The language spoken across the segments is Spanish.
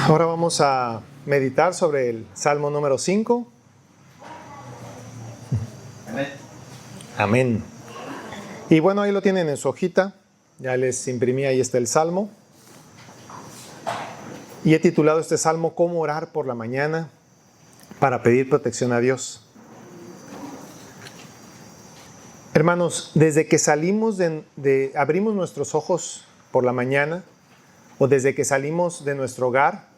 Ahora vamos a meditar sobre el Salmo número 5. Amén. Amén. Y bueno, ahí lo tienen en su hojita. Ya les imprimí, ahí está el Salmo. Y he titulado este Salmo "Cómo orar por la mañana para pedir protección a Dios". Hermanos, desde que salimos abrimos nuestros ojos por la mañana, o desde que salimos de nuestro hogar,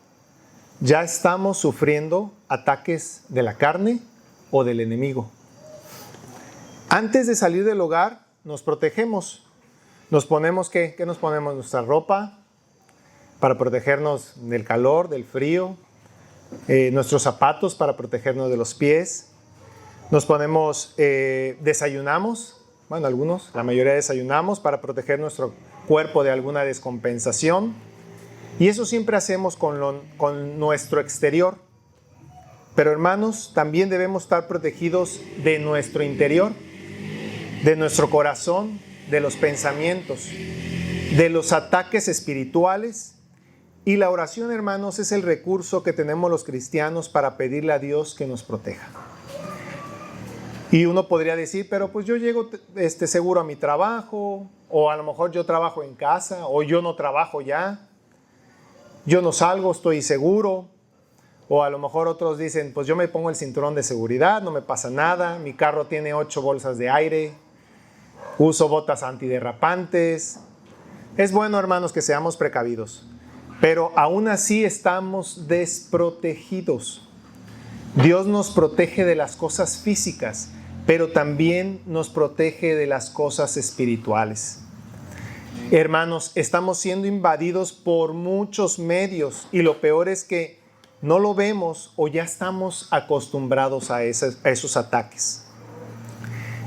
ya estamos sufriendo ataques de la carne o del enemigo. Antes de salir del hogar, nos protegemos. Nos ponemos, ¿qué nos ponemos? Nuestra ropa para protegernos del calor, del frío. Nuestros zapatos para protegernos de los pies. Nos ponemos, desayunamos. Bueno, algunos, la mayoría desayunamos para proteger nuestro cuerpo de alguna descompensación. Y eso siempre hacemos con nuestro exterior. Pero hermanos, también debemos estar protegidos de nuestro interior, de nuestro corazón, de los pensamientos, de los ataques espirituales. Y la oración, hermanos, es el recurso que tenemos los cristianos para pedirle a Dios que nos proteja. Y uno podría decir, pero pues yo llego seguro a mi trabajo, o a lo mejor yo trabajo en casa, o yo no trabajo ya. Yo no salgo, estoy seguro. O a lo mejor otros dicen, pues yo me pongo el cinturón de seguridad, no me pasa nada. Mi carro tiene 8 bolsas de aire. Uso botas antiderrapantes. Es bueno, hermanos, que seamos precavidos. Pero aún así estamos desprotegidos. Dios nos protege de las cosas físicas, pero también nos protege de las cosas espirituales. Hermanos, estamos siendo invadidos por muchos medios y lo peor es que no lo vemos o ya estamos acostumbrados a esos ataques.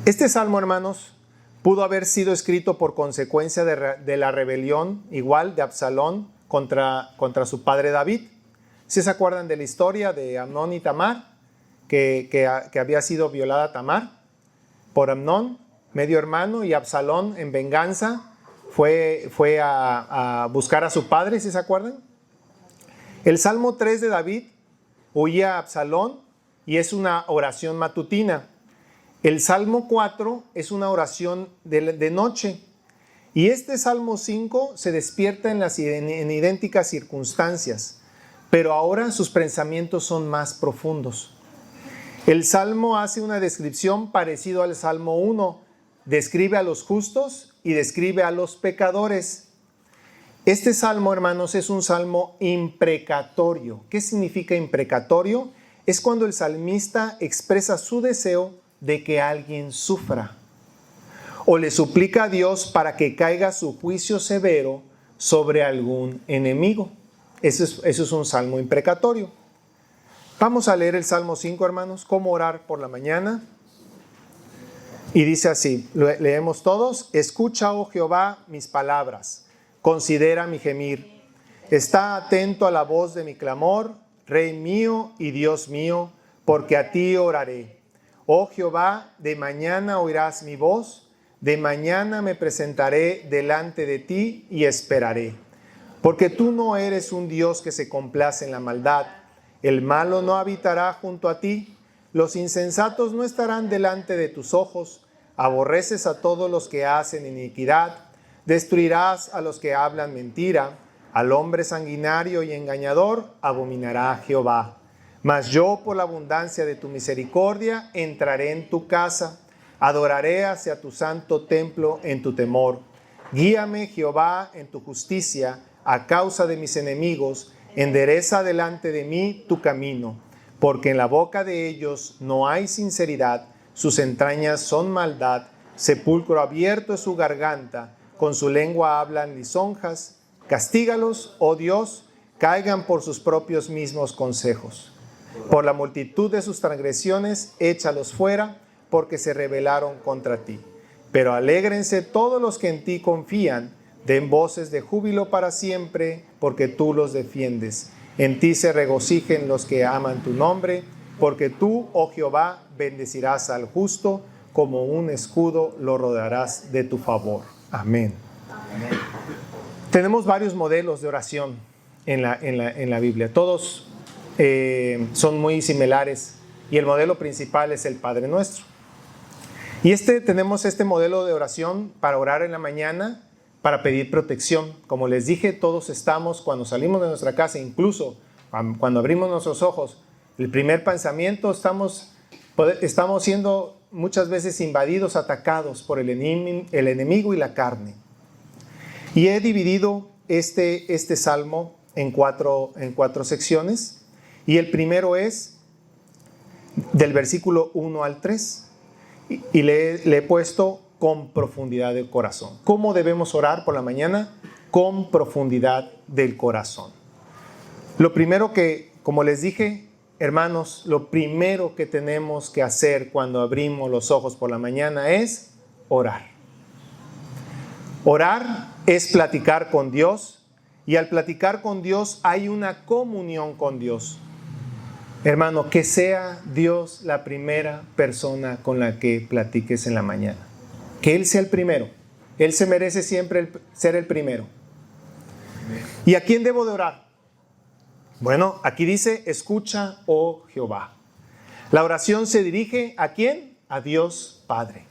Este salmo, hermanos, pudo haber sido escrito por consecuencia de la rebelión, igual, de Absalón contra su padre David. ¿Sí se acuerdan de la historia de Amnón y Tamar? Que había sido violada Tamar por Amnón, medio hermano, y Absalón en venganza fue a buscar a su padre, ¿sí se acuerdan? El Salmo 3 de David huía a Absalón y es una oración matutina. El Salmo 4 es una oración de noche. Y este Salmo 5 se despierta en idénticas circunstancias, pero ahora sus pensamientos son más profundos. El Salmo hace una descripción parecida al Salmo 1. Describe a los justos y describe a los pecadores. Este salmo, hermanos, es un salmo imprecatorio. ¿Qué significa imprecatorio? Es cuando el salmista expresa su deseo de que alguien sufra o le suplica a Dios para que caiga su juicio severo sobre algún enemigo. Eso es un salmo imprecatorio. Vamos a leer el Salmo 5, hermanos, cómo orar por la mañana. Y dice así, leemos todos: escucha, oh Jehová, mis palabras, considera mi gemir. Está atento a la voz de mi clamor, Rey mío y Dios mío, porque a ti oraré. Oh Jehová, de mañana oirás mi voz, de mañana me presentaré delante de ti y esperaré. Porque tú no eres un Dios que se complace en la maldad. El malo no habitará junto a ti. Los insensatos no estarán delante de tus ojos. Aborreces a todos los que hacen iniquidad. Destruirás a los que hablan mentira. Al hombre sanguinario y engañador abominará Jehová. Mas yo, por la abundancia de tu misericordia, entraré en tu casa. Adoraré hacia tu santo templo en tu temor. Guíame, Jehová, en tu justicia, a causa de mis enemigos. Endereza delante de mí tu camino. Porque en la boca de ellos no hay sinceridad, sus entrañas son maldad, sepulcro abierto es su garganta, con su lengua hablan lisonjas. Castígalos, oh Dios, caigan por sus propios mismos consejos. Por la multitud de sus transgresiones, échalos fuera, porque se rebelaron contra ti. Pero alégrense todos los que en ti confían, den voces de júbilo para siempre, porque tú los defiendes. En ti se regocijen los que aman tu nombre, porque tú, oh Jehová, bendecirás al justo, como un escudo lo rodearás de tu favor. Amén. Amén. Tenemos varios modelos de oración. en la Biblia. Todos son muy similares y el modelo principal es el Padre Nuestro. Y tenemos este modelo de oración para orar en la mañana, para pedir protección. Como les dije, todos estamos, cuando salimos de nuestra casa, incluso cuando abrimos nuestros ojos, el primer pensamiento, estamos siendo muchas veces invadidos, atacados por el enemigo y la carne. Y he dividido este salmo en cuatro secciones. Y el primero es del versículo 1 al 3. Y le he puesto con profundidad del corazón. ¿Cómo debemos orar por la mañana? Con profundidad del corazón. Lo primero que, como les dije, hermanos, lo primero que tenemos que hacer cuando abrimos los ojos por la mañana es orar. Orar es platicar con Dios, y al platicar con Dios hay una comunión con Dios. Hermano, que sea Dios la primera persona con la que platiques en la mañana. Que Él sea el primero. Él se merece siempre ser el primero. ¿Y a quién debo de orar? Bueno, aquí dice, escucha, oh Jehová. La oración se dirige ¿a quién? A Dios Padre.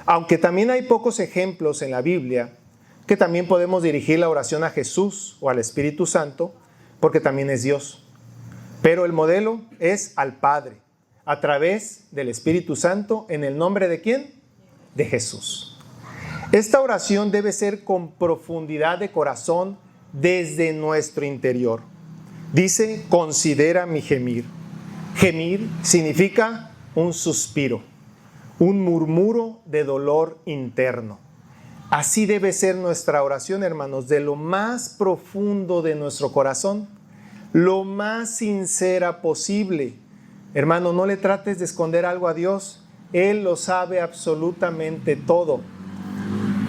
Aunque también hay pocos ejemplos en la Biblia que también podemos dirigir la oración a Jesús o al Espíritu Santo, porque también es Dios. Pero el modelo es al Padre, a través del Espíritu Santo, en el nombre ¿de quién? De Jesús. Esta oración debe ser con profundidad de corazón desde nuestro interior. Dice, considera mi gemir. Gemir significa un suspiro, un murmuro de dolor interno. Así debe ser nuestra oración, hermanos, de lo más profundo de nuestro corazón, lo más sincera posible. Hermano, no le trates de esconder algo a Dios. Él lo sabe absolutamente todo.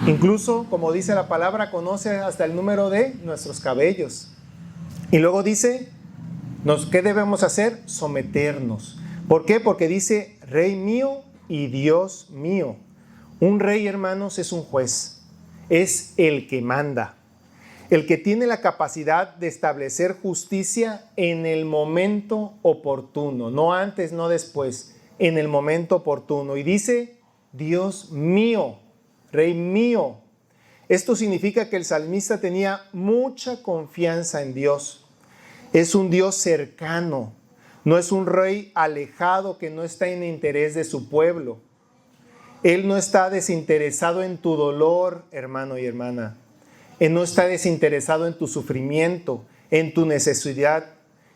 Incluso, como dice la palabra, conoce hasta el número de nuestros cabellos. Y luego dice, ¿qué debemos hacer? Someternos. ¿Por qué? Porque dice, Rey mío y Dios mío. Un rey, hermanos, es un juez. Es el que manda. El que tiene la capacidad de establecer justicia en el momento oportuno. No antes, no después. En el momento oportuno. Y dice, Dios mío, Rey mío. Esto significa que el salmista tenía mucha confianza en Dios. Es un Dios cercano. No es un rey alejado que no está en interés de su pueblo. Él no está desinteresado en tu dolor, hermano y hermana. Él no está desinteresado en tu sufrimiento, en tu necesidad.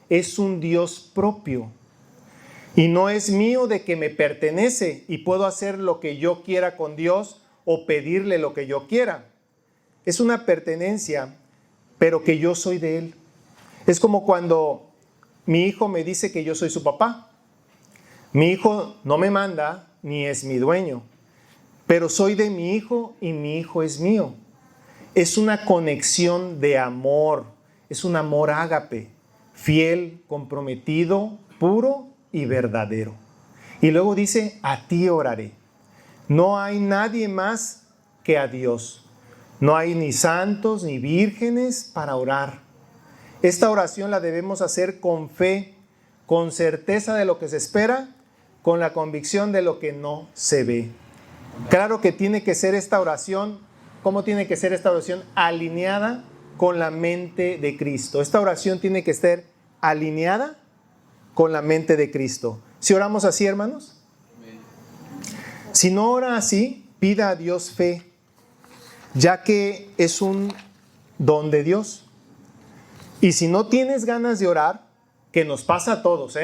Es un Dios propio. Y no es mío de que me pertenece y puedo hacer lo que yo quiera con Dios o pedirle lo que yo quiera. Es una pertenencia, pero que yo soy de Él. Es como cuando mi hijo me dice que yo soy su papá. Mi hijo no me manda ni es mi dueño, pero soy de mi hijo y mi hijo es mío. Es una conexión de amor, es un amor ágape, fiel, comprometido, puro y verdadero. Y luego dice, a ti oraré. No hay nadie más que a Dios. No hay ni santos ni vírgenes para orar. Esta oración la debemos hacer con fe, con certeza de lo que se espera, con la convicción de lo que no se ve. Claro que tiene que ser esta oración, ¿cómo tiene que ser esta oración? Alineada con la mente de Cristo. Esta oración tiene que estar alineada con la mente de Cristo. Si oramos así, hermanos, si no ora así, pida a Dios fe, ya que es un don de Dios. Y si no tienes ganas de orar, que nos pasa a todos,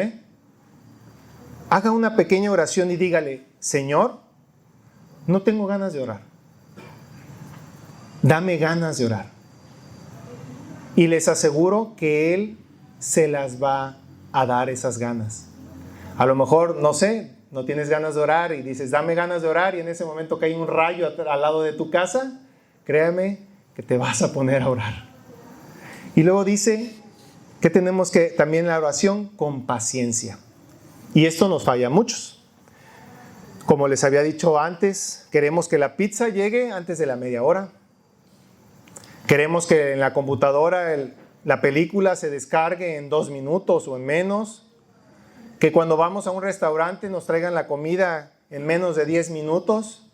haga una pequeña oración y dígale, Señor, no tengo ganas de orar. Dame ganas de orar. Y les aseguro que Él se las va a dar esas ganas. A lo mejor, no sé, no tienes ganas de orar y dices, dame ganas de orar, y en ese momento cae un rayo al lado de tu casa, créame que te vas a poner a orar. Y luego dice que tenemos que también la oración con paciencia. Y esto nos falla a muchos. Como les había dicho antes, queremos que la pizza llegue antes de la media hora. Queremos que en la computadora la película se descargue en 2 minutos o en menos, que cuando vamos a un restaurante nos traigan la comida en menos de 10 minutos.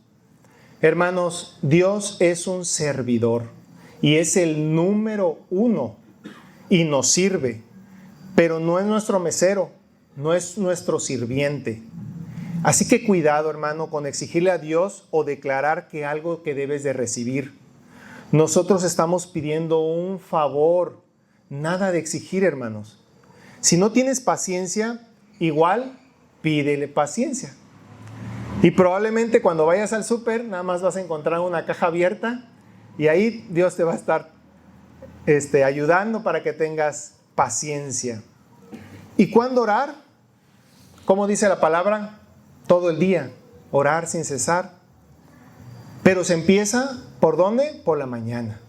Hermanos, Dios es un servidor y es el número 1 y nos sirve, pero no es nuestro mesero, no es nuestro sirviente. Así que cuidado, hermano, con exigirle a Dios o declarar que algo que debes de recibir. Nosotros estamos pidiendo un favor, nada de exigir, hermanos. Si no tienes paciencia, igual pídele paciencia. Y probablemente cuando vayas al súper, nada más vas a encontrar una caja abierta y ahí Dios te va a estar ayudando para que tengas paciencia. ¿Y cuándo orar? ¿Cómo dice la palabra? Todo el día, orar sin cesar. Pero se empieza, ¿por dónde? Por la mañana.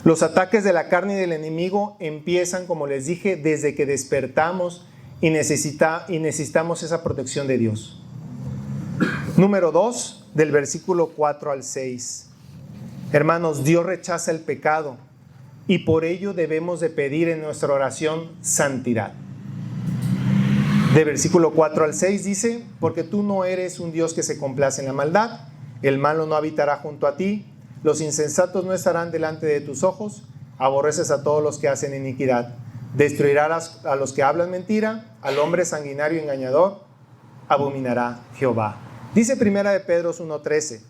Los ataques de la carne y del enemigo empiezan, como les dije, desde que despertamos y necesitamos esa protección de Dios. Número 2, del versículo 4 al 6. Hermanos, Dios rechaza el pecado y por ello debemos de pedir en nuestra oración santidad. De versículo 4 al 6 dice: porque tú no eres un Dios que se complace en la maldad, el malo no habitará junto a ti, los insensatos no estarán delante de tus ojos, aborreces a todos los que hacen iniquidad, destruirás a los que hablan mentira, al hombre sanguinario y engañador, abominará Jehová. Dice 1 de Pedro 1:13,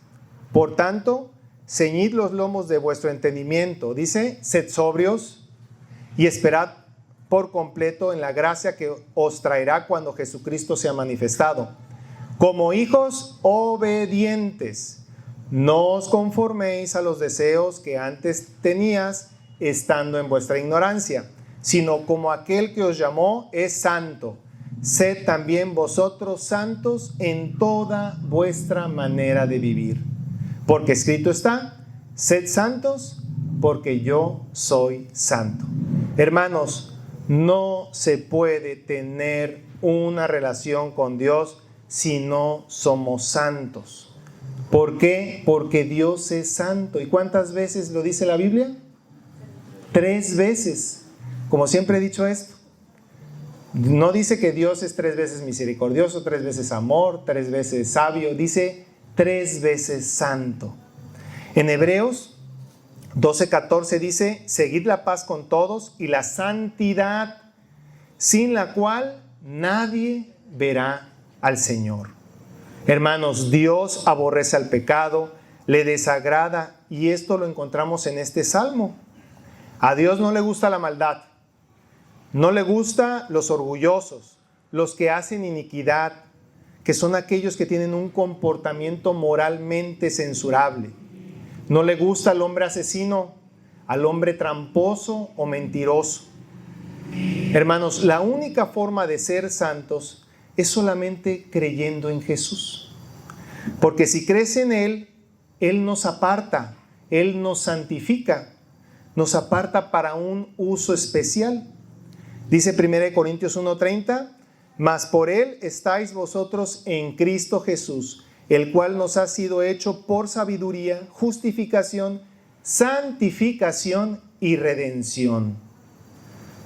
por tanto, ceñid los lomos de vuestro entendimiento, dice, sed sobrios y esperad por completo en la gracia que os traerá cuando Jesucristo sea manifestado. Como hijos obedientes, no os conforméis a los deseos que antes tenías estando en vuestra ignorancia, sino como aquel que os llamó es santo. Sed también vosotros santos en toda vuestra manera de vivir. Porque escrito está, sed santos porque yo soy santo. Hermanos, no se puede tener una relación con Dios si no somos santos. ¿Por qué? Porque Dios es santo. ¿Y cuántas veces lo dice la Biblia? 3 veces. Como siempre he dicho esto. No dice que Dios es 3 veces misericordioso, 3 veces amor, 3 veces sabio. Dice 3 veces santo. En Hebreos 12:14 dice, seguid la paz con todos y la santidad, sin la cual nadie verá al Señor. Hermanos, Dios aborrece al pecado, le desagrada, y esto lo encontramos en este salmo. A Dios no le gusta la maldad, no le gusta los orgullosos, los que hacen iniquidad, que son aquellos que tienen un comportamiento moralmente censurable. No le gusta al hombre asesino, al hombre tramposo o mentiroso. Hermanos, la única forma de ser santos es solamente creyendo en Jesús. Porque si crees en Él, Él nos aparta, Él nos santifica, nos aparta para un uso especial. Dice 1 Corintios 1:30, mas por Él estáis vosotros en Cristo Jesús, el cual nos ha sido hecho por sabiduría, justificación, santificación y redención.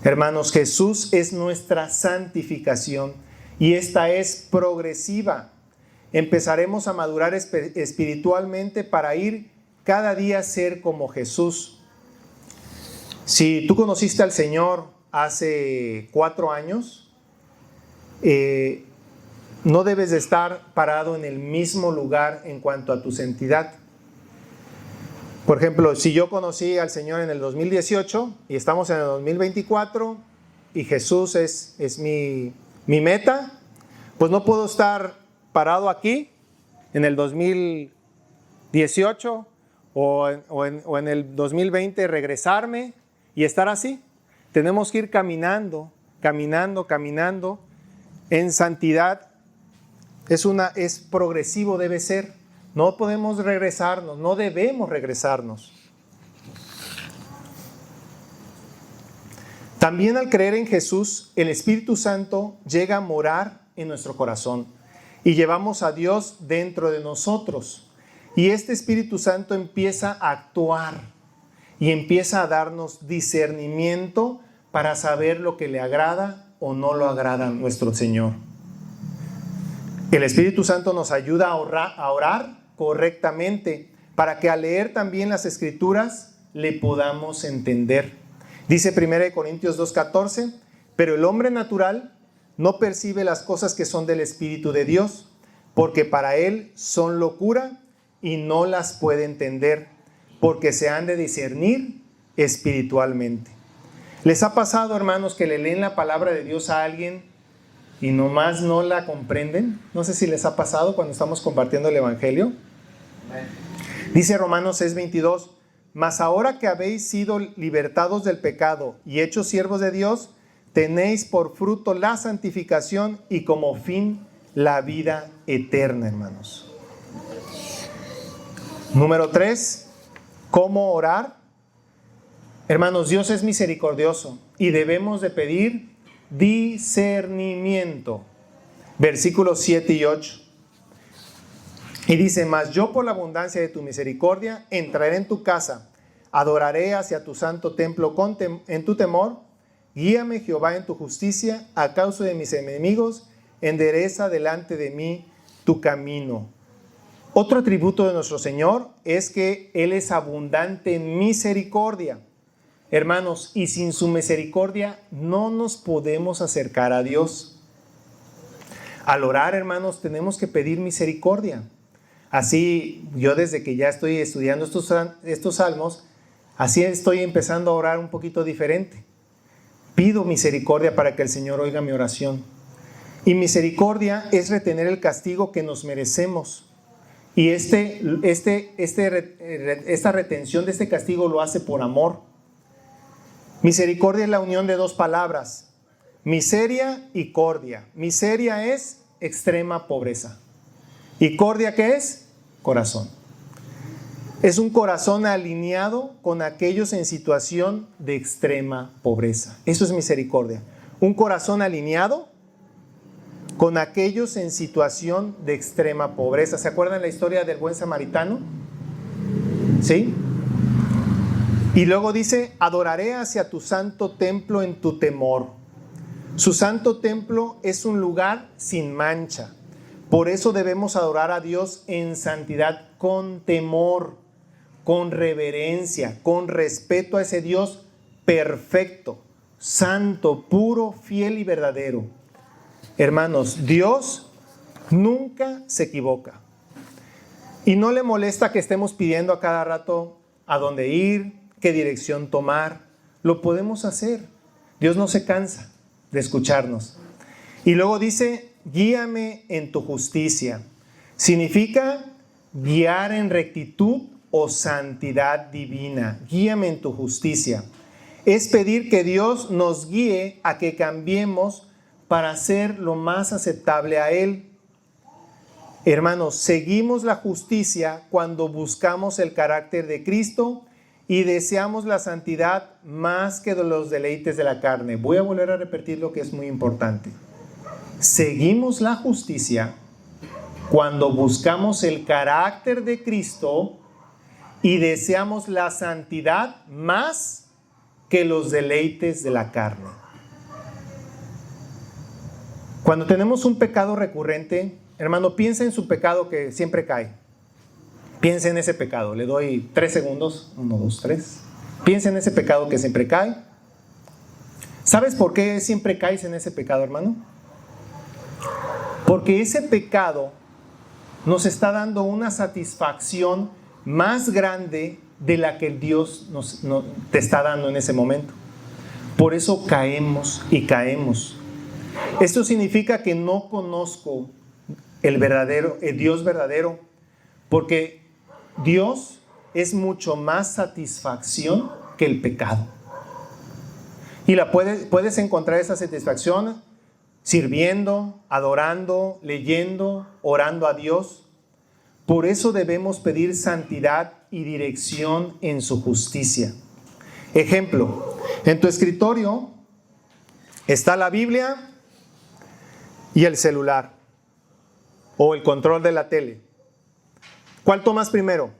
Hermanos, Jesús es nuestra santificación y esta es progresiva. Empezaremos a madurar espiritualmente para ir cada día a ser como Jesús. Si tú conociste al Señor hace 4 años, no debes de estar parado en el mismo lugar en cuanto a tu santidad. Por ejemplo, si yo conocí al Señor en el 2018 y estamos en el 2024 y Jesús es mi meta, pues no puedo estar parado aquí en el 2018 o en el 2020 regresarme y estar así. Tenemos que ir caminando en santidad. Es progresivo, debe ser. No podemos regresarnos, no debemos regresarnos. También al creer en Jesús, el Espíritu Santo llega a morar en nuestro corazón y llevamos a Dios dentro de nosotros. Y este Espíritu Santo empieza a actuar y empieza a darnos discernimiento para saber lo que le agrada o no lo agrada a nuestro Señor. El Espíritu Santo nos ayuda a orar correctamente para que al leer también las Escrituras le podamos entender. Dice 1 Corintios 2:14, pero el hombre natural no percibe las cosas que son del Espíritu de Dios, porque para él son locura y no las puede entender, porque se han de discernir espiritualmente. ¿Les ha pasado, hermanos, que le leen la palabra de Dios a alguien y nomás no la comprenden? No sé si les ha pasado cuando estamos compartiendo el Evangelio. Dice Romanos 6:22, mas ahora que habéis sido libertados del pecado y hechos siervos de Dios, tenéis por fruto la santificación y como fin la vida eterna, hermanos. Número 3, ¿cómo orar? Hermanos, Dios es misericordioso y debemos de pedir discernimiento. Versículos 7 y 8. Y dice, mas yo por la abundancia de tu misericordia entraré en tu casa, adoraré hacia tu santo templo en tu temor. Guíame, Jehová, en tu justicia, a causa de mis enemigos, endereza delante de mí tu camino. Otro atributo de nuestro Señor es que Él es abundante en misericordia. Hermanos, y sin su misericordia no nos podemos acercar a Dios. Al orar, hermanos, tenemos que pedir misericordia. Así, yo desde que ya estoy estudiando estos salmos, así estoy empezando a orar un poquito diferente. Pido misericordia para que el Señor oiga mi oración. Y misericordia es retener el castigo que nos merecemos. Y esta retención de este castigo lo hace por amor. Misericordia es la unión de dos palabras, miseria y cordia. Miseria es extrema pobreza. ¿Y cordia qué es? Corazón. Es un corazón alineado con aquellos en situación de extrema pobreza. Eso es misericordia. Un corazón alineado con aquellos en situación de extrema pobreza. ¿Se acuerdan la historia del buen samaritano? ¿Sí? Y luego dice, adoraré hacia tu santo templo en tu temor. Su santo templo es un lugar sin mancha. Por eso debemos adorar a Dios en santidad, con temor, con reverencia, con respeto a ese Dios perfecto, santo, puro, fiel y verdadero. Hermanos, Dios nunca se equivoca. Y no le molesta que estemos pidiendo a cada rato a dónde ir, qué dirección tomar. Lo podemos hacer. Dios no se cansa de escucharnos. Y luego dice, guíame en tu justicia. Significa guiar en rectitud o santidad divina. Guíame en tu justicia. Es pedir que Dios nos guíe a que cambiemos para ser lo más aceptable a Él. Hermanos, seguimos la justicia cuando buscamos el carácter de Cristo y deseamos la santidad más que de los deleites de la carne. Voy a volver a repetir lo que es muy importante. Seguimos la justicia cuando buscamos el carácter de Cristo y deseamos la santidad más que los deleites de la carne. Cuando tenemos un pecado recurrente, hermano, piensa en su pecado que siempre cae. Piensa en ese pecado. Le doy 3 segundos. 1, 2, 3. Piensa en ese pecado que siempre cae. ¿Sabes por qué siempre caes en ese pecado, hermano? Porque ese pecado nos está dando una satisfacción más grande de la que Dios te está dando en ese momento. Por eso caemos y caemos. Esto significa que no conozco el Dios verdadero, porque Dios es mucho más satisfacción que el pecado. Y puedes encontrar esa satisfacción sirviendo, adorando, leyendo, orando a Dios. Por eso debemos pedir santidad y dirección en su justicia. Ejemplo, en tu escritorio está la Biblia y el celular o el control de la tele. ¿Cuál tomas primero?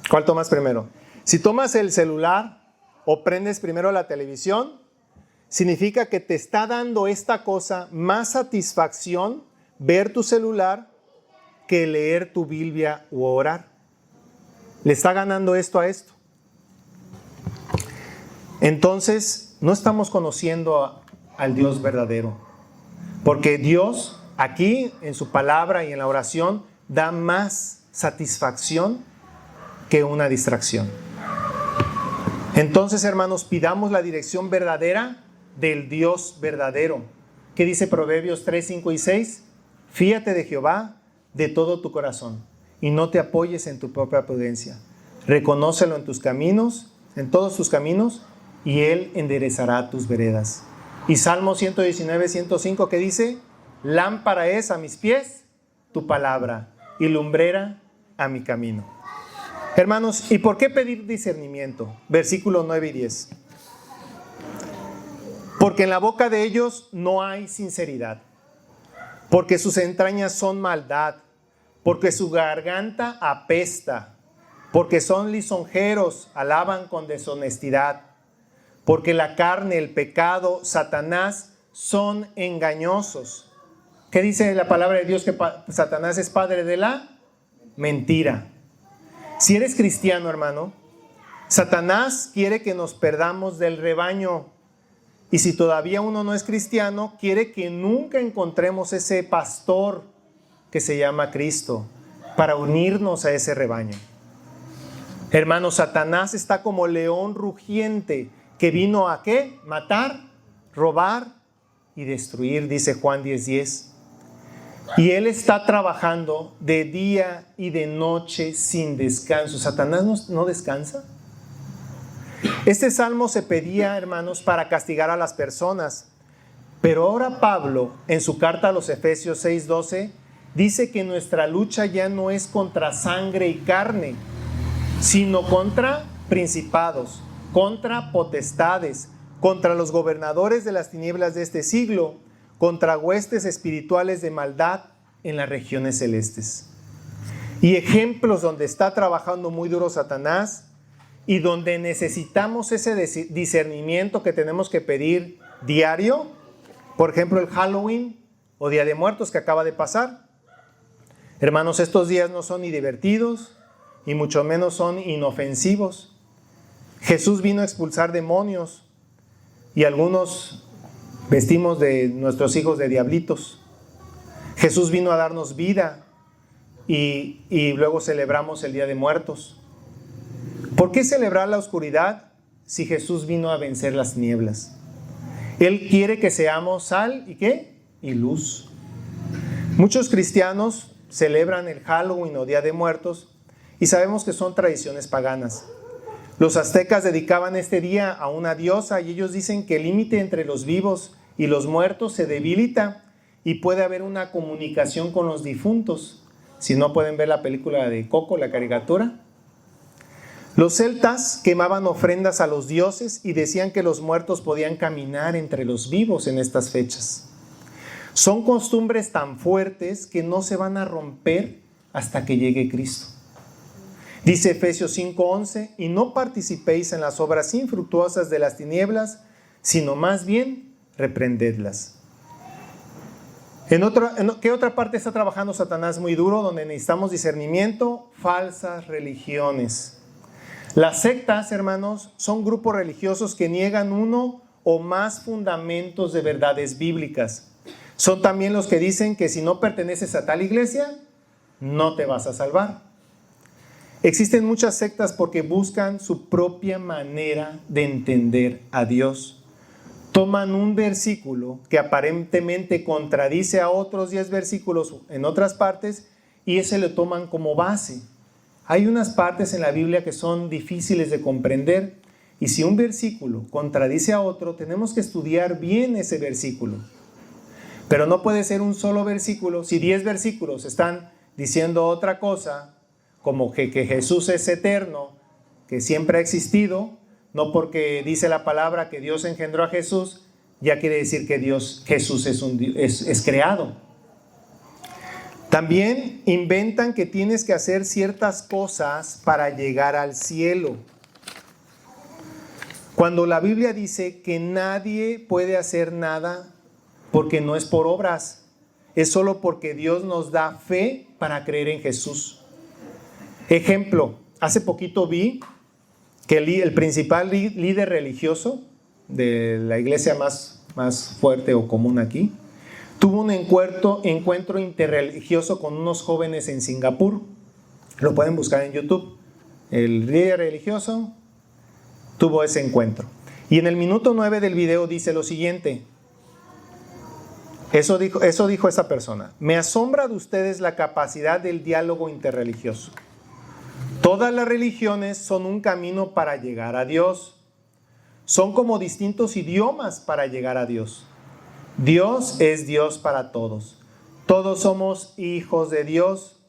¿Cuál tomas primero? Si tomas el celular o prendes primero la televisión, significa que te está dando esta cosa más satisfacción ver tu celular que leer tu Biblia u orar. Le está ganando esto a esto. Entonces, no estamos conociendo al Dios verdadero. Porque Dios, aquí en su palabra y en la oración, da más satisfacción que una distracción. Entonces, hermanos, pidamos la dirección verdadera del Dios verdadero. ¿Qué dice Proverbios 3, 5 y 6? Fíate de Jehová de todo tu corazón y no te apoyes en tu propia prudencia. Reconócelo en tus caminos, en todos tus caminos, y Él enderezará tus veredas. Y Salmo 119, 105, ¿qué dice? Lámpara es a mis pies tu palabra y lumbrera a mi camino. Hermanos, ¿y por qué pedir discernimiento? Versículos 9 y 10. Porque en la boca de ellos no hay sinceridad, porque sus entrañas son maldad, porque su garganta apesta, porque son lisonjeros, alaban con deshonestidad, porque la carne, el pecado, Satanás son engañosos. ¿Qué dice la palabra de Dios? Que Satanás es padre de la mentira. Si eres cristiano, hermano, Satanás quiere que nos perdamos del rebaño. Y si todavía uno no es cristiano, quiere que nunca encontremos ese pastor que se llama Cristo para unirnos a ese rebaño. Hermano, Satanás está como león rugiente que vino a ¿qué? Matar, robar y destruir, dice Juan 10:10. Y él está trabajando de día y de noche sin descanso. ¿Satanás no descansa? Este salmo se pedía, hermanos, para castigar a las personas. Pero ahora Pablo, en su carta a los Efesios 6:12, dice que nuestra lucha ya no es contra sangre y carne, sino contra principados, contra potestades, contra los gobernadores de las tinieblas de este siglo, contra huestes espirituales de maldad en las regiones celestes. Y ejemplos donde está trabajando muy duro Satanás y donde necesitamos ese discernimiento que tenemos que pedir diario, por ejemplo el Halloween o Día de Muertos que acaba de pasar. Hermanos, estos días no son ni divertidos y mucho menos son inofensivos. Jesús vino a expulsar demonios y algunos vestimos de nuestros hijos de diablitos. Jesús vino a darnos vida y luego celebramos el Día de Muertos. ¿Por qué celebrar la oscuridad si Jesús vino a vencer las tinieblas? Él quiere que seamos sal y ¿qué? Y luz. Muchos cristianos celebran el Halloween o Día de Muertos y sabemos que son tradiciones paganas. Los aztecas dedicaban este día a una diosa y ellos dicen que el límite entre los vivos y los muertos se debilita y puede haber una comunicación con los difuntos. Si no, pueden ver la película de Coco, la caricatura. Los celtas quemaban ofrendas a los dioses y decían que los muertos podían caminar entre los vivos en estas fechas. Son costumbres tan fuertes que no se van a romper hasta que llegue Cristo. Dice Efesios 5:11, y no participéis en las obras infructuosas de las tinieblas, sino más bien reprendedlas. ¿Qué otra parte está trabajando Satanás muy duro donde necesitamos discernimiento? Falsas religiones. Las sectas, hermanos, son grupos religiosos que niegan uno o más fundamentos de verdades bíblicas. Son también los que dicen que si no perteneces a tal iglesia, no te vas a salvar. Existen muchas sectas porque buscan su propia manera de entender a Dios. Toman un versículo que aparentemente contradice a otros 10 versículos en otras partes y ese lo toman como base. Hay unas partes en la Biblia que son difíciles de comprender y si un versículo contradice a otro, tenemos que estudiar bien ese versículo. Pero no puede ser un solo versículo. Si 10 versículos están diciendo otra cosa, como que Jesús es eterno, que siempre ha existido, no porque dice la palabra que Dios engendró a Jesús, ya quiere decir que Jesús es creado. También inventan que tienes que hacer ciertas cosas para llegar al cielo. Cuando la Biblia dice que nadie puede hacer nada porque no es por obras, es solo porque Dios nos da fe para creer en Jesús. Ejemplo, hace poquito vi que el principal líder religioso de la iglesia más fuerte o común aquí, tuvo un encuentro interreligioso con unos jóvenes en Singapur. Lo pueden buscar en YouTube. El líder religioso tuvo ese encuentro. Y en el minuto 9 del video dice lo siguiente. Eso dijo esa persona. Me asombra de ustedes la capacidad del diálogo interreligioso. Todas las religiones son un camino para llegar a Dios. Son como distintos idiomas para llegar a Dios. Dios es Dios para todos. Todos somos hijos de Dios.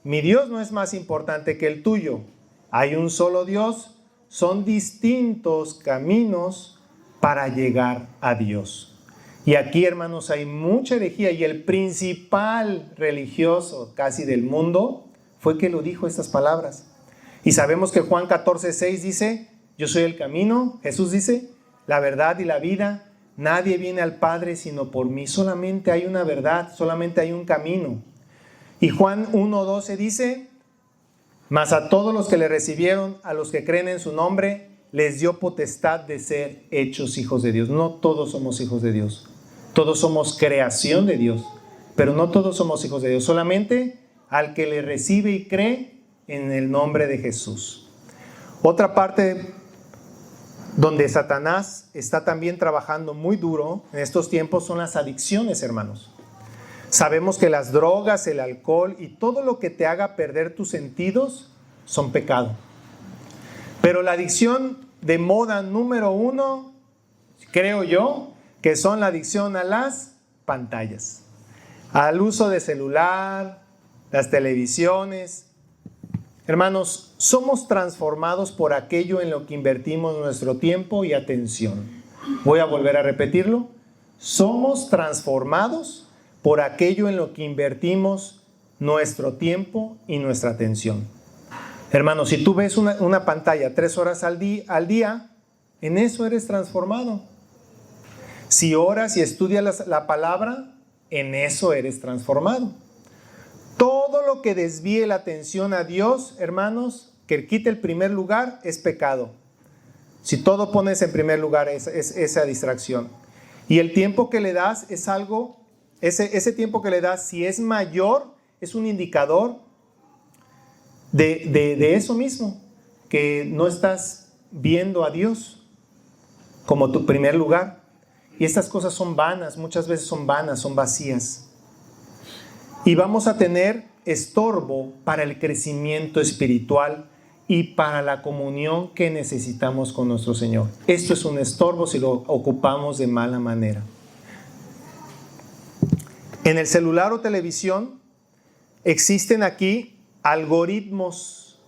Mi Dios no es más importante que el tuyo. Hay un solo Dios. Son distintos caminos para llegar a Dios. Y aquí, hermanos, hay mucha herejía. Y el principal religioso casi del mundo fue que lo dijo estas palabras. Y sabemos que Juan 14:6 dice, yo soy el camino. Jesús dice, la verdad y la vida. Nadie viene al Padre sino por mí. Solamente hay una verdad, solamente hay un camino. Y Juan 1:12 dice, mas a todos los que le recibieron, a los que creen en su nombre, les dio potestad de ser hechos hijos de Dios. No todos somos hijos de Dios. Todos somos creación de Dios, pero no todos somos hijos de Dios. Solamente al que le recibe y cree en el nombre de Jesús. Otra parte donde Satanás está también trabajando muy duro en estos tiempos son las adicciones, hermanos. Sabemos que las drogas, el alcohol y todo lo que te haga perder tus sentidos son pecado. Pero la adicción de moda número 1, creo yo, que son la adicción a las pantallas, al uso de celular, las televisiones. Hermanos, somos transformados por aquello en lo que invertimos nuestro tiempo y atención. Voy a volver a repetirlo. Somos transformados por aquello en lo que invertimos nuestro tiempo y nuestra atención. Hermanos, si tú ves una pantalla 3 horas al día, en eso eres transformado. Si oras y estudias la palabra, en eso eres transformado. Todo lo que desvíe la atención a Dios, hermanos, que quite el primer lugar, es pecado. Si todo pones en primer lugar es esa distracción. Y el tiempo que le das es algo, ese tiempo que le das, si es mayor, es un indicador de eso mismo, que no estás viendo a Dios como tu primer lugar. Y estas cosas son vanas, muchas veces son vanas, son vacías. Y vamos a tener estorbo para el crecimiento espiritual y para la comunión que necesitamos con nuestro Señor. Esto es un estorbo si lo ocupamos de mala manera. En el celular o televisión existen aquí algoritmos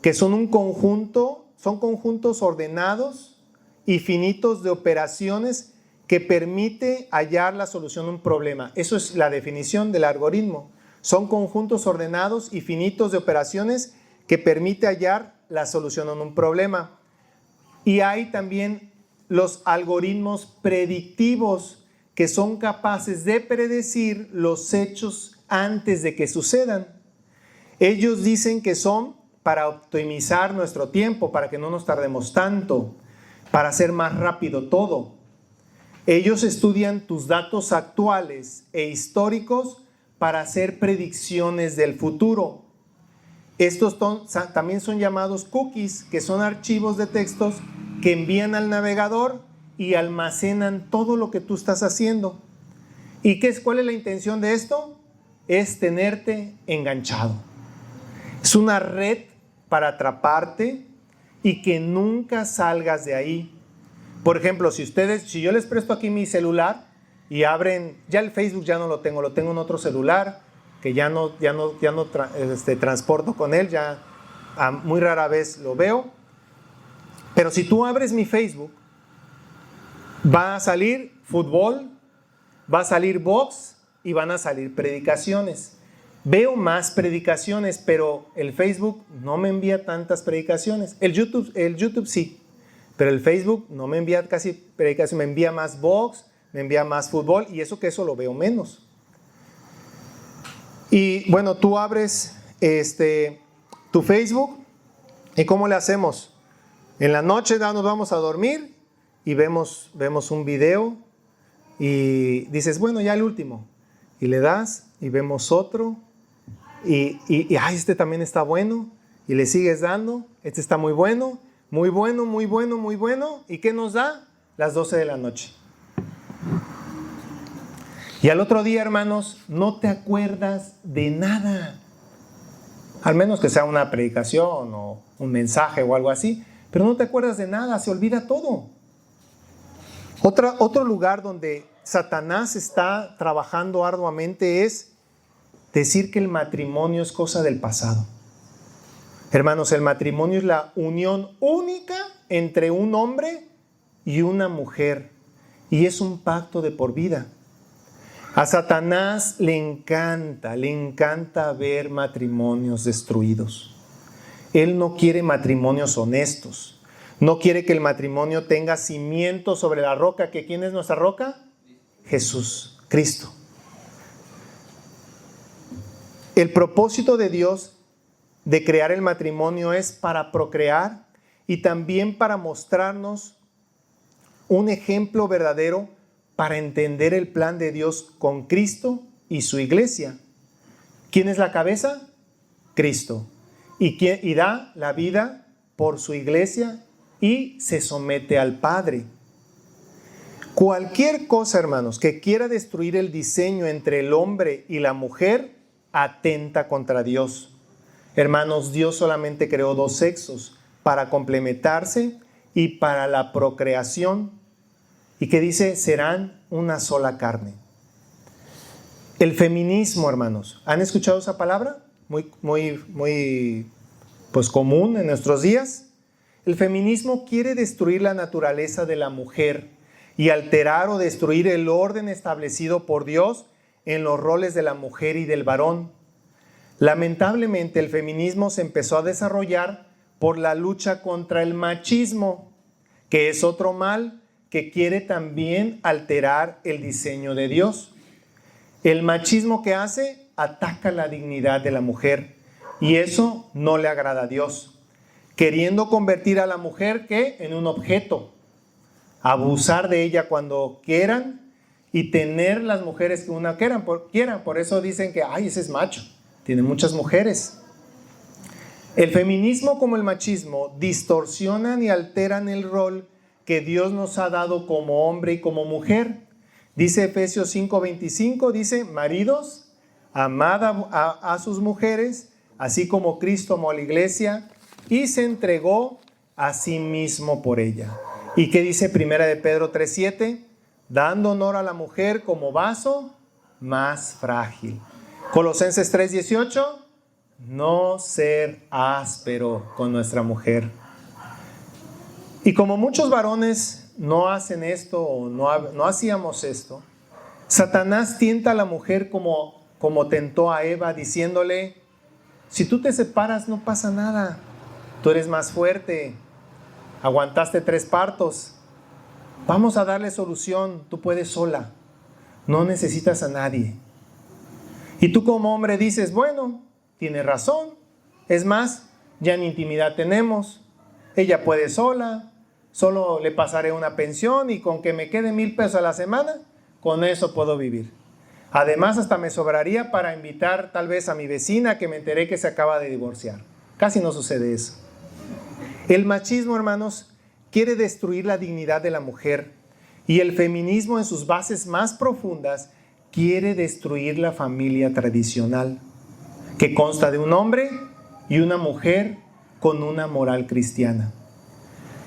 que son conjuntos ordenados y finitos de operaciones que permite hallar la solución a un problema. Eso es la definición del algoritmo. Son conjuntos ordenados y finitos de operaciones que permite hallar la solución a un problema. Y hay también los algoritmos predictivos que son capaces de predecir los hechos antes de que sucedan. Ellos dicen que son para optimizar nuestro tiempo, para que no nos tardemos tanto, para hacer más rápido todo. Ellos estudian tus datos actuales e históricos para hacer predicciones del futuro. Estos también son llamados cookies, que son archivos de textos que envían al navegador y almacenan todo lo que tú estás haciendo. ¿Y cuál es la intención de esto? Es tenerte enganchado. Es una red para atraparte y que nunca salgas de ahí. Por ejemplo, si yo les presto aquí mi celular y abren, ya el Facebook ya no lo tengo en otro celular, que ya no transporto con él, ya muy rara vez lo veo. Pero si tú abres mi Facebook, va a salir fútbol, va a salir box y van a salir predicaciones. Veo más predicaciones, pero el Facebook no me envía tantas predicaciones. El YouTube sí. Pero el Facebook no me envía casi predicación, me envía más box, me envía más fútbol, y eso lo veo menos. Y bueno, tú abres tu Facebook, ¿y cómo le hacemos? En la noche nos vamos a dormir y vemos un video y dices, bueno, ya el último. Y le das y vemos otro y este también está bueno, y le sigues dando, este está muy bueno, muy bueno, muy bueno, muy bueno. ¿Y qué nos da? Las 12 de la noche. Y al otro día, hermanos, no te acuerdas de nada. Al menos que sea una predicación o un mensaje o algo así. Pero no te acuerdas de nada, se olvida todo. Otro lugar donde Satanás está trabajando arduamente es decir que el matrimonio es cosa del pasado. Hermanos, el matrimonio es la unión única entre un hombre y una mujer. Y es un pacto de por vida. A Satanás le encanta ver matrimonios destruidos. Él no quiere matrimonios honestos. No quiere que el matrimonio tenga cimiento sobre la roca. ¿Que quién es nuestra roca? Jesús, Cristo. El propósito de Dios de crear el matrimonio es para procrear y también para mostrarnos un ejemplo verdadero para entender el plan de Dios con Cristo y su iglesia. ¿Quién es la cabeza? Cristo. Y da la vida por su iglesia y se somete al Padre. Cualquier cosa, hermanos, que quiera destruir el diseño entre el hombre y la mujer, atenta contra Dios. Hermanos, Dios solamente creó dos sexos para complementarse y para la procreación. Y que dice, serán una sola carne. El feminismo, hermanos, ¿han escuchado esa palabra? Muy pues común en nuestros días. El feminismo quiere destruir la naturaleza de la mujer y alterar o destruir el orden establecido por Dios en los roles de la mujer y del varón. Lamentablemente, el feminismo se empezó a desarrollar por la lucha contra el machismo, que es otro mal que quiere también alterar el diseño de Dios. El machismo que hace, ataca la dignidad de la mujer, y eso no le agrada a Dios, queriendo convertir a la mujer ¿qué? En un objeto, abusar de ella cuando quieran y tener las mujeres que una quieran. Por eso dicen que ese es macho, tiene muchas mujeres. El feminismo como el machismo distorsionan y alteran el rol que Dios nos ha dado como hombre y como mujer. Dice Efesios 5:25, dice, maridos, amad a sus mujeres, así como Cristo amó a la iglesia y se entregó a sí mismo por ella. ¿Y qué dice Primera de Pedro 3:7? Dando honor a la mujer como vaso más frágil. Colosenses 3:18, no ser áspero con nuestra mujer. Y como muchos varones no hacen esto o no hacíamos esto, Satanás tienta a la mujer como tentó a Eva, diciéndole, si tú te separas no pasa nada, tú eres más fuerte, aguantaste 3 partos, vamos a darle solución, tú puedes sola, no necesitas a nadie. Y tú como hombre dices, bueno, tiene razón, es más, ya ni intimidad tenemos, ella puede sola, solo le pasaré una pensión y con que me quede 1,000 pesos a la semana, con eso puedo vivir. Además, hasta me sobraría para invitar tal vez a mi vecina que me enteré que se acaba de divorciar. Casi no sucede eso. El machismo, hermanos, quiere destruir la dignidad de la mujer, y el feminismo en sus bases más profundas quiere destruir la familia tradicional, que consta de un hombre y una mujer con una moral cristiana.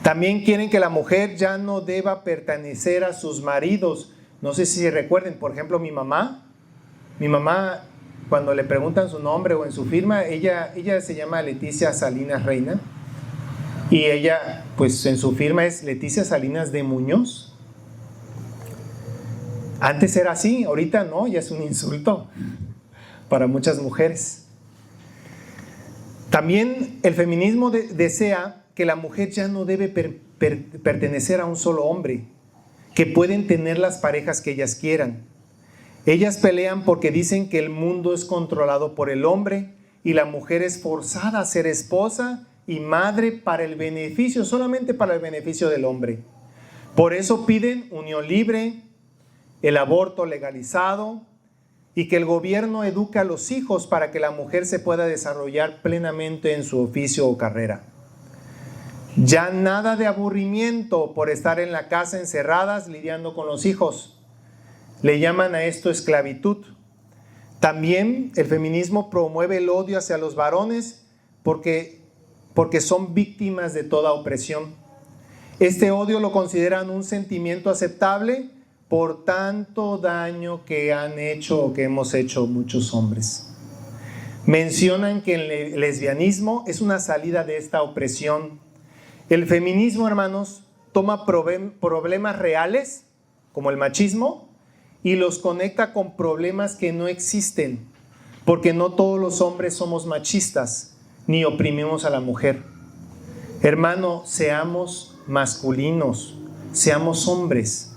También quieren que la mujer ya no deba pertenecer a sus maridos. No sé si recuerden, por ejemplo, mi mamá, cuando le preguntan su nombre o en su firma, ella se llama Leticia Salinas Reina, y ella, pues en su firma es Leticia Salinas de Muñoz. Antes era así, ahorita no, ya es un insulto para muchas mujeres. También el feminismo desea que la mujer ya no debe pertenecer a un solo hombre, que pueden tener las parejas que ellas quieran. Ellas pelean porque dicen que el mundo es controlado por el hombre y la mujer es forzada a ser esposa y madre para el beneficio, solamente para el beneficio del hombre. Por eso piden unión libre, el aborto legalizado y que el gobierno eduque a los hijos para que la mujer se pueda desarrollar plenamente en su oficio o carrera. Ya nada de aburrimiento por estar en la casa encerradas lidiando con los hijos. Le llaman a esto esclavitud. También el feminismo promueve el odio hacia los varones porque son víctimas de toda opresión. Este odio lo consideran un sentimiento aceptable por tanto daño que han hecho o que hemos hecho muchos hombres. Mencionan que el lesbianismo es una salida de esta opresión. El feminismo, hermanos, toma problemas reales, como el machismo, y los conecta con problemas que no existen, porque no todos los hombres somos machistas, ni oprimimos a la mujer. Hermano, seamos masculinos, seamos hombres.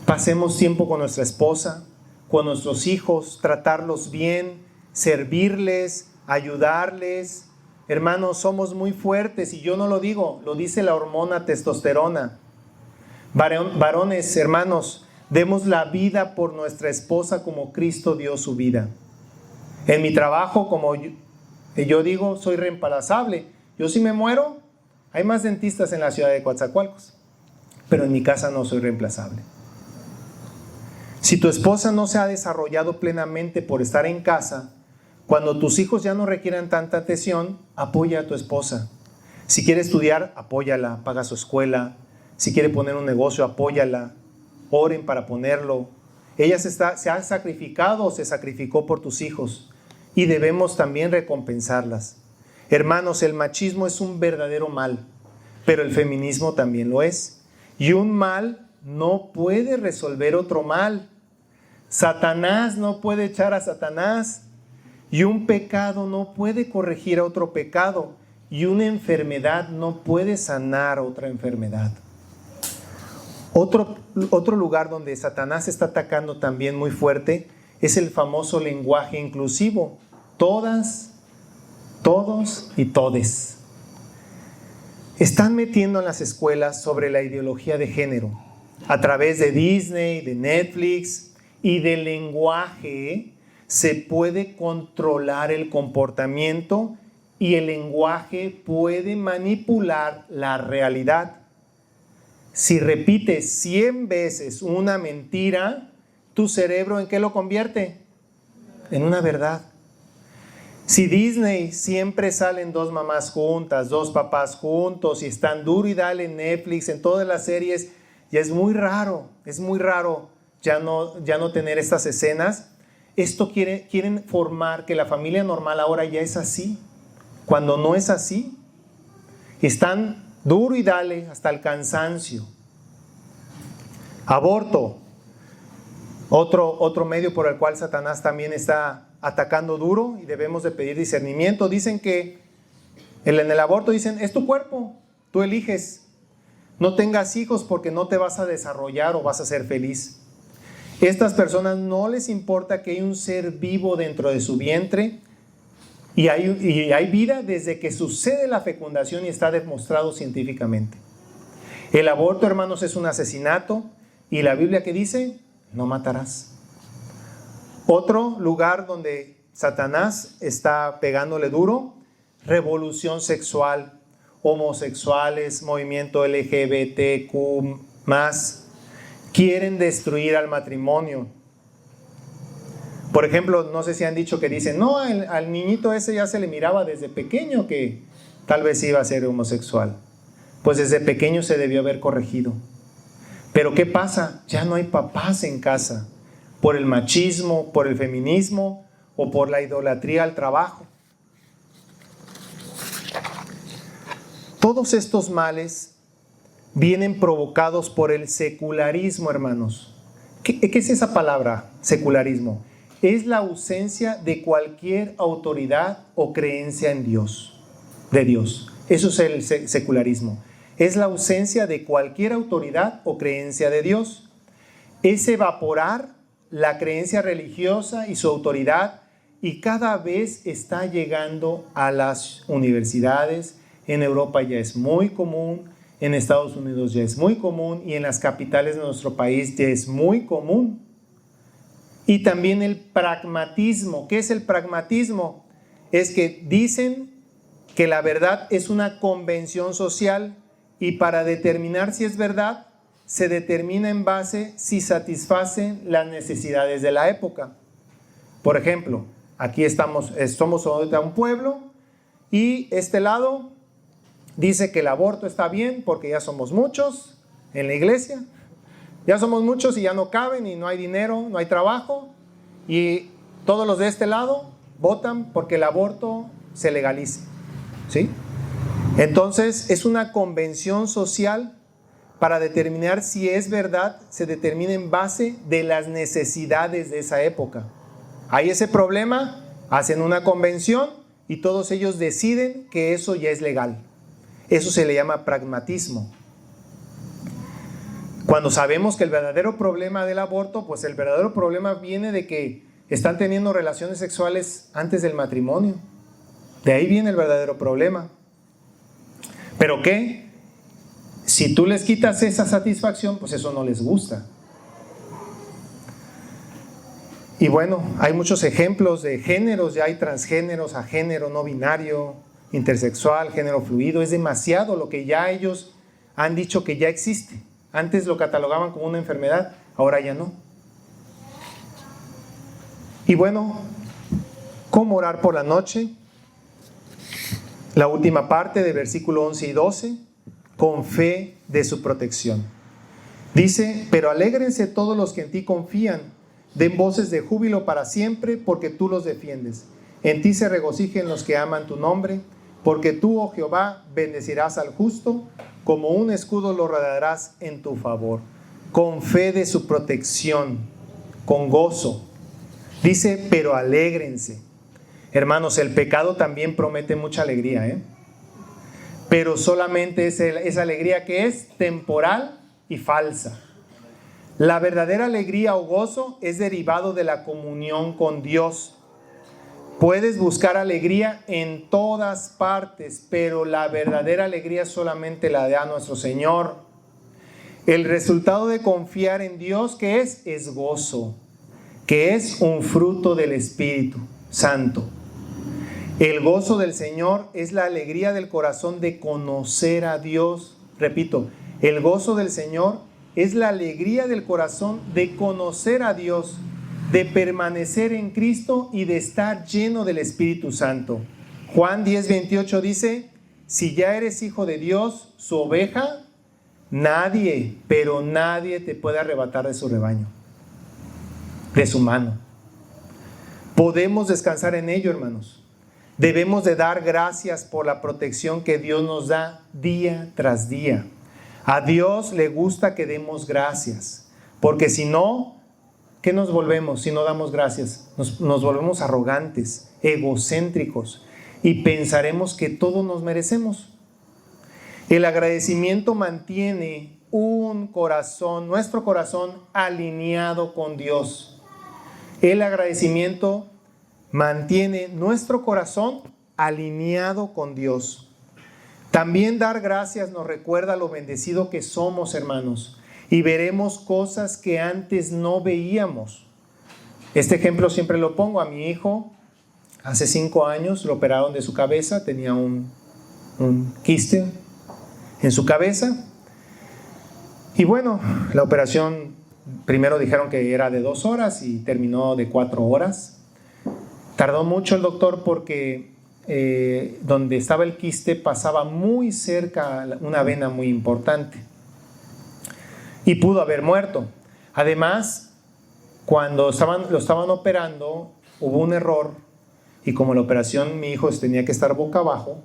Pasemos tiempo con nuestra esposa, con nuestros hijos, tratarlos bien, servirles, ayudarles. Hermanos, somos muy fuertes y yo no lo digo, lo dice la hormona testosterona. Varones, hermanos, demos la vida por nuestra esposa como Cristo dio su vida. En mi trabajo, como yo digo, soy reemplazable. Yo si me muero, hay más dentistas en la ciudad de Coatzacoalcos, pero en mi casa no soy reemplazable. Si tu esposa no se ha desarrollado plenamente por estar en casa, cuando tus hijos ya no requieran tanta atención, apoya a tu esposa. Si quiere estudiar, apóyala, paga su escuela. Si quiere poner un negocio, apóyala. Oren para ponerlo. Ella se ha sacrificado o se sacrificó por tus hijos y debemos también recompensarlas. Hermanos, el machismo es un verdadero mal, pero el feminismo también lo es. Y un mal no puede resolver otro mal. Satanás no puede echar a Satanás. Y un pecado no puede corregir a otro pecado. Y una enfermedad no puede sanar otra enfermedad. Otro lugar donde Satanás está atacando también muy fuerte es el famoso lenguaje inclusivo. Todas, todos y todes. Están metiendo en las escuelas sobre la ideología de género a través de Disney, de Netflix y del lenguaje. Se puede controlar el comportamiento y el lenguaje puede manipular la realidad. Si repites 100 veces una mentira, tu cerebro ¿en qué lo convierte? En una verdad. Si Disney siempre salen dos mamás juntas, dos papás juntos y están duro y dale en Netflix, en todas las series, ya es muy raro ya no tener estas escenas. Esto quieren formar que la familia normal ahora ya es así, cuando no es así. Están duro y dale hasta el cansancio. Aborto, otro medio por el cual Satanás también está atacando duro y debemos de pedir discernimiento. Dicen que en el aborto dicen, es tu cuerpo, tú eliges. No tengas hijos porque no te vas a desarrollar o vas a ser feliz. Estas personas no les importa que hay un ser vivo dentro de su vientre y hay vida desde que sucede la fecundación y está demostrado científicamente. El aborto, hermanos, es un asesinato y la Biblia que dice, no matarás. Otro lugar donde Satanás está pegándole duro, revolución sexual, homosexuales, movimiento LGBTQ+, quieren destruir al matrimonio. Por ejemplo, no sé si han dicho que dicen, no, al niñito ese ya se le miraba desde pequeño que tal vez iba a ser homosexual. Pues desde pequeño se debió haber corregido. Pero ¿qué pasa? Ya no hay papás en casa por el machismo, por el feminismo o por la idolatría al trabajo. Todos estos males vienen provocados por el secularismo, hermanos. ¿Qué es esa palabra, secularismo? Es la ausencia de cualquier autoridad o creencia en Dios, de Dios. Eso es el secularismo. es la ausencia de cualquier autoridad o creencia de Dios. Es evaporar la creencia religiosa y su autoridad, y cada vez está llegando a las universidades. En Europa ya es muy común, en Estados Unidos ya es muy común, y en las capitales de nuestro país ya es muy común. Y también el pragmatismo. ¿Qué es el pragmatismo? Es que dicen que la verdad es una convención social, y para determinar si es verdad, se determina en base si satisface las necesidades de la época. Por ejemplo, aquí somos ahorita un pueblo, y este lado dice que el aborto está bien porque ya somos muchos en la iglesia. Ya somos muchos y ya no caben, y no hay dinero, no hay trabajo, y todos los de este lado votan porque el aborto se legalice, ¿sí? Entonces es una convención social. Para determinar si es verdad, se determina en base de las necesidades de esa época. Hay ese problema, hacen una convención y todos ellos deciden que eso ya es legal. Eso se le llama pragmatismo. Cuando sabemos que el verdadero problema del aborto, pues el verdadero problema viene de que están teniendo relaciones sexuales antes del matrimonio. De ahí viene el verdadero problema. ¿Pero qué? Si tú les quitas esa satisfacción, pues eso no les gusta. Y bueno, hay muchos ejemplos de géneros. Ya hay transgéneros, agénero, no binario, intersexual, género fluido. Es demasiado lo que ya ellos han dicho que ya existe. Antes lo catalogaban como una enfermedad, ahora ya no. Y bueno, ¿cómo orar por la noche? La última parte de versículo 11 y 12, con fe de su protección. Dice: pero alégrense todos los que en ti confían, den voces de júbilo para siempre, porque tú los defiendes. En ti se regocijen los que aman tu nombre, porque tú, oh Jehová, bendecirás al justo, como un escudo lo rodearás en tu favor. Con fe de su protección, con gozo. Dice: pero alégrense. Hermanos, el pecado también promete mucha alegría, pero solamente es esa alegría que es temporal y falsa. La verdadera alegría o gozo es derivado de la comunión con Dios. Puedes buscar alegría en todas partes, pero la verdadera alegría solamente la da nuestro Señor. El resultado de confiar en Dios, ¿qué es? Es gozo, que es un fruto del Espíritu Santo. El gozo del Señor es la alegría del corazón de conocer a Dios. Repito, el gozo del Señor es la alegría del corazón de conocer a Dios, de permanecer en Cristo y de estar lleno del Espíritu Santo. Juan 10:28 dice: si ya eres hijo de Dios, su oveja, nadie, pero nadie te puede arrebatar de su rebaño, de su mano. Podemos descansar en ello, hermanos. Debemos de dar gracias por la protección que Dios nos da día tras día. A Dios le gusta que demos gracias, porque si no, ¿qué nos volvemos si no damos gracias? Nos volvemos arrogantes, egocéntricos, y pensaremos que todo nos merecemos. El agradecimiento mantiene nuestro corazón alineado con Dios. El agradecimiento mantiene nuestro corazón alineado con Dios. También dar gracias nos recuerda lo bendecido que somos, hermanos, y veremos cosas que antes no veíamos. Este ejemplo siempre lo pongo. A mi hijo, hace 5 años, lo operaron de su cabeza, tenía un quiste en su cabeza. Y bueno, la operación, primero dijeron que era de 2 horas y terminó de 4 horas. Tardó mucho el doctor porque donde estaba el quiste pasaba muy cerca una vena muy importante y pudo haber muerto. Además, cuando lo estaban operando, hubo un error, y como la operación, mi hijo tenía que estar boca abajo,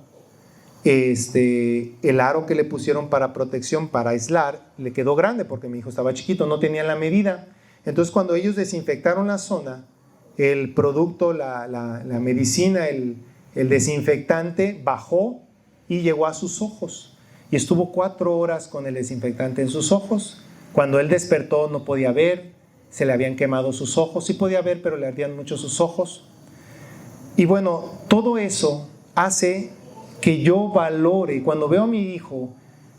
el aro que le pusieron para protección, para aislar, le quedó grande porque mi hijo estaba chiquito, no tenía la medida. Entonces, cuando ellos desinfectaron la zona, el producto, la medicina, el desinfectante bajó y llegó a sus ojos. y estuvo 4 horas con el desinfectante en sus ojos. Cuando él despertó no podía ver, se le habían quemado sus ojos, sí podía ver, pero le ardían mucho sus ojos. Y bueno, todo eso hace que yo valore, cuando veo a mi hijo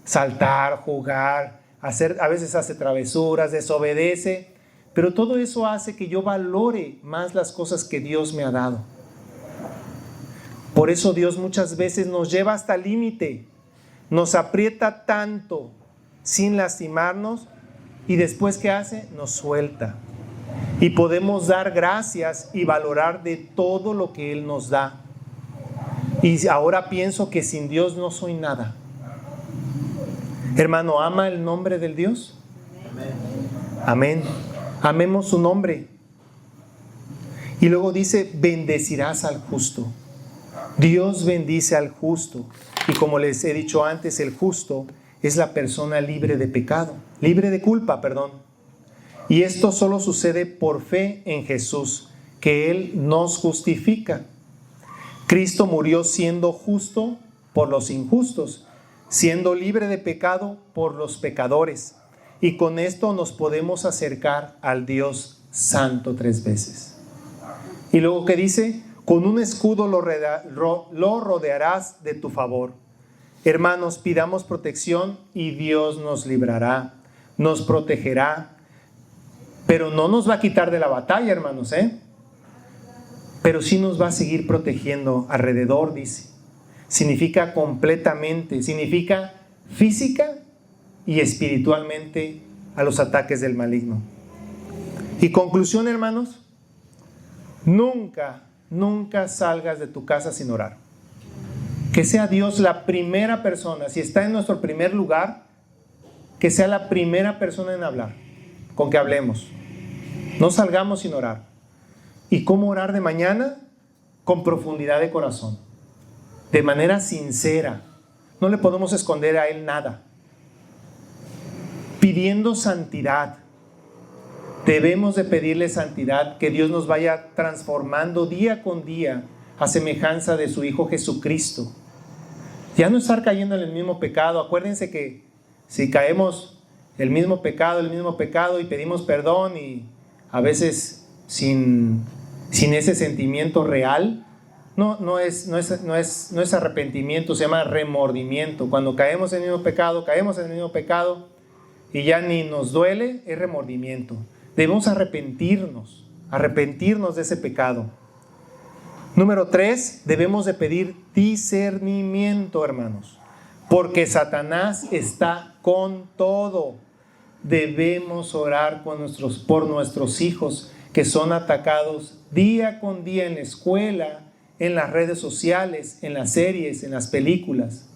saltar, jugar, a veces hace travesuras, desobedece, pero todo eso hace que yo valore más las cosas que Dios me ha dado. Por eso Dios muchas veces nos lleva hasta el límite, nos aprieta tanto sin lastimarnos y después ¿qué hace? Nos suelta. Y podemos dar gracias y valorar de todo lo que Él nos da. Y ahora pienso que sin Dios no soy nada. Hermano, ¿ama el nombre del Dios? Amén. Amemos su nombre. Y luego dice, bendecirás al justo. Dios bendice al justo. Y como les he dicho antes, el justo es la persona libre de pecado, libre de culpa, perdón. Y esto solo sucede por fe en Jesús, que Él nos justifica. Cristo murió siendo justo por los injustos, siendo libre de pecado por los pecadores. Y con esto nos podemos acercar al Dios Santo 3 veces. Y luego ¿qué dice? Con un escudo lo rodearás de tu favor. Hermanos, pidamos protección y Dios nos librará, nos protegerá. Pero no nos va a quitar de la batalla, hermanos, pero sí nos va a seguir protegiendo alrededor, dice. Significa completamente, significa física y espiritualmente a los ataques del maligno. Y conclusión, hermanos, nunca salgas de tu casa sin orar. Que sea Dios la primera persona, si está en nuestro primer lugar, que sea la primera persona en hablar, con que hablemos. No salgamos sin orar. ¿Y cómo orar de mañana? Con profundidad de corazón, de manera sincera. No le podemos esconder a Él nada. Pidiendo santidad. Debemos de pedirle santidad, que Dios nos vaya transformando día con día a semejanza de su Hijo Jesucristo. Ya no estar cayendo en el mismo pecado. Acuérdense que si caemos el mismo pecado y pedimos perdón y a veces sin ese sentimiento real, no es arrepentimiento, se llama remordimiento. Cuando caemos en el mismo pecado y ya ni nos duele, es remordimiento. Debemos arrepentirnos de ese pecado. Número 3, debemos de pedir discernimiento, hermanos, porque Satanás está con todo. Debemos orar por nuestros hijos que son atacados día con día en la escuela, en las redes sociales, en las series, en las películas.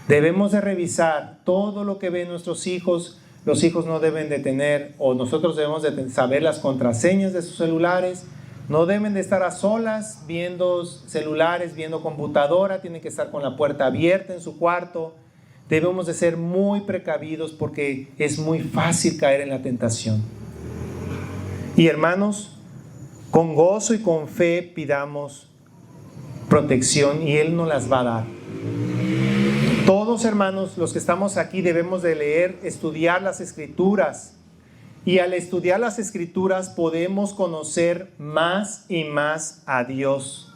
Debemos de revisar todo lo que ven nuestros hijos. Los hijos no deben de tener, o nosotros debemos de saber las contraseñas de sus celulares. No deben de estar a solas viendo celulares, viendo computadora. Tienen que estar con la puerta abierta en su cuarto. Debemos de ser muy precavidos porque es muy fácil caer en la tentación. Y hermanos, con gozo y con fe pidamos protección y Él nos las va a dar. Todos, hermanos, los que estamos aquí debemos de leer, estudiar las Escrituras. Y al estudiar las Escrituras podemos conocer más y más a Dios.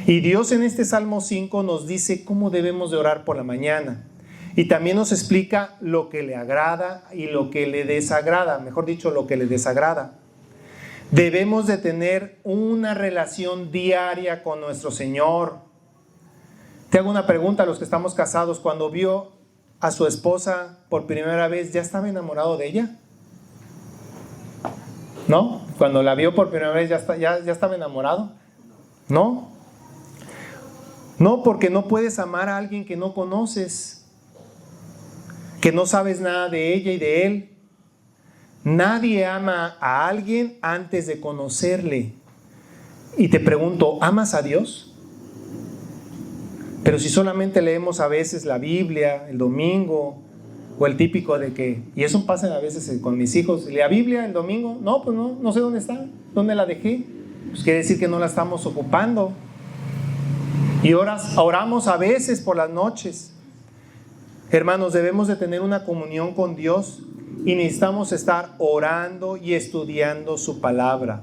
Y Dios en este Salmo 5 nos dice cómo debemos de orar por la mañana. Y también nos explica lo que le agrada y lo que le desagrada. Mejor dicho, lo que le desagrada. Debemos de tener una relación diaria con nuestro Señor. Te hago una pregunta a los que estamos casados. Cuando vio a su esposa por primera vez, ¿ya estaba enamorado de ella? ¿No? Cuando la vio por primera vez, ¿ya estaba enamorado? ¿No? No, porque no puedes amar a alguien que no conoces, que no sabes nada de ella y de él. Nadie ama a alguien antes de conocerle. Y te pregunto, ¿amas a Dios? Pero si solamente leemos a veces la Biblia, el domingo, o el típico de que, y eso pasa a veces con mis hijos, la Biblia el domingo, no, pues no sé dónde está, dónde la dejé. Pues quiere decir que no la estamos ocupando. Y oramos a veces por las noches. Hermanos, debemos de tener una comunión con Dios y necesitamos estar orando y estudiando su palabra.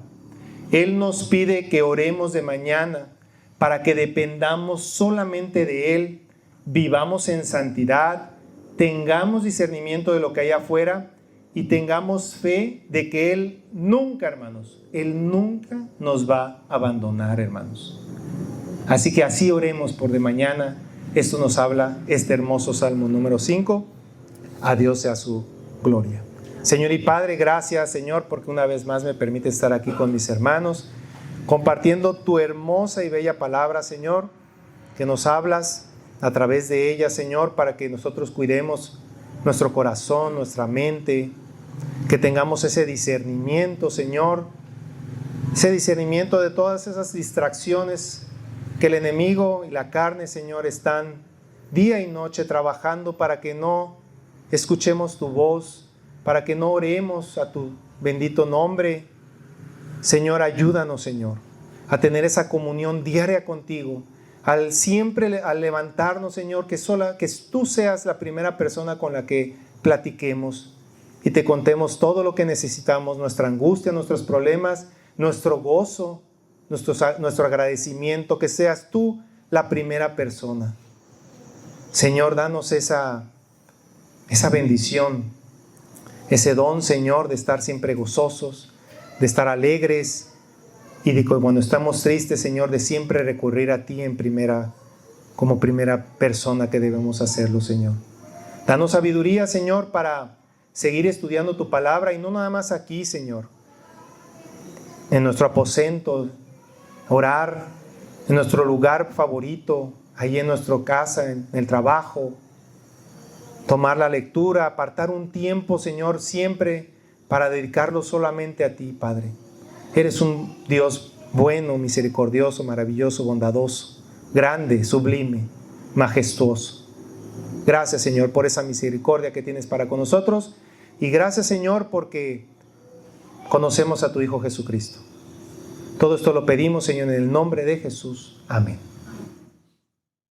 Él nos pide que oremos de mañana para que dependamos solamente de Él, vivamos en santidad, tengamos discernimiento de lo que hay afuera y tengamos fe de que Él nunca, hermanos, Él nunca nos va a abandonar, hermanos. Así que así oremos por de mañana. Esto nos habla este hermoso Salmo número 5. A Dios sea su gloria. Señor y Padre, gracias, Señor, porque una vez más me permite estar aquí con mis hermanos, compartiendo tu hermosa y bella palabra, Señor, que nos hablas a través de ella, Señor, para que nosotros cuidemos nuestro corazón, nuestra mente, que tengamos ese discernimiento, Señor, ese discernimiento de todas esas distracciones que el enemigo y la carne, Señor, están día y noche trabajando para que no escuchemos tu voz, para que no oremos a tu bendito nombre. Señor, ayúdanos, Señor, a tener esa comunión diaria contigo, al levantarnos, Señor, que tú seas la primera persona con la que platiquemos y te contemos todo lo que necesitamos, nuestra angustia, nuestros problemas, nuestro gozo, nuestro agradecimiento, que seas tú la primera persona. Señor, danos esa bendición, ese don, Señor, de estar siempre gozosos, de estar alegres y de cuando estamos tristes, Señor, de siempre recurrir a ti como primera persona que debemos hacerlo, Señor. Danos sabiduría, Señor, para seguir estudiando tu palabra y no nada más aquí, Señor, en nuestro aposento, orar en nuestro lugar favorito, ahí en nuestra casa, en el trabajo, tomar la lectura, apartar un tiempo, Señor, siempre para dedicarlo solamente a ti, Padre. Eres un Dios bueno, misericordioso, maravilloso, bondadoso, grande, sublime, majestuoso. Gracias, Señor, por esa misericordia que tienes para con nosotros. Y gracias, Señor, porque conocemos a tu Hijo Jesucristo. Todo esto lo pedimos, Señor, en el nombre de Jesús. Amén.